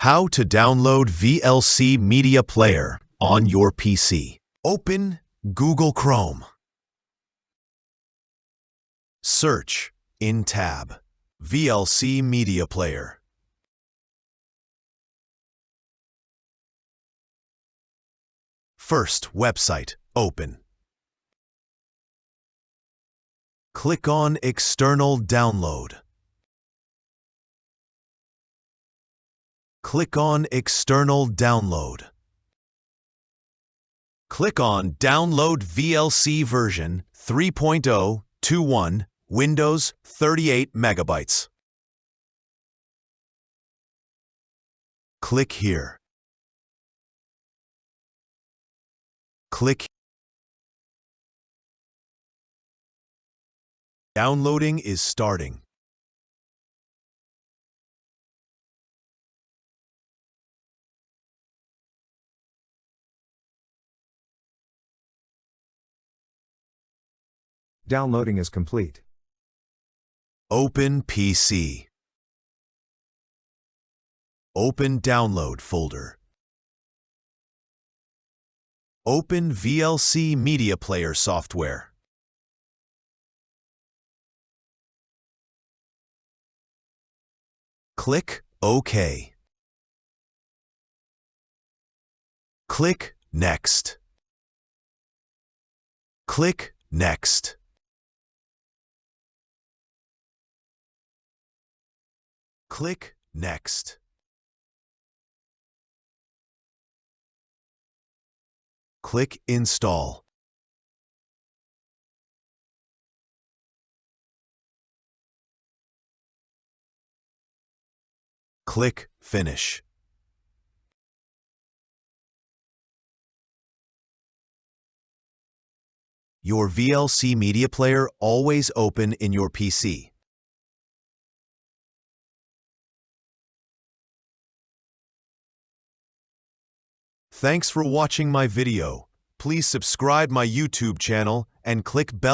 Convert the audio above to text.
How to download VLC Media Player on your PC. Open Google Chrome. Search in tab VLC Media Player. First website open. Click on External Download. Click on External Download. Click on Download VLC version 3.0/21, Windows 38 MB. Click here. Click. Downloading is starting. Downloading is complete. Open PC. Open Download folder. Open VLC Media Player software. Click OK. Click Next. Click Next. Click Next. Click Install. Click Finish. Your VLC Media Player always open in your PC. Thanks for watching my video. Please subscribe my YouTube channel and click bell.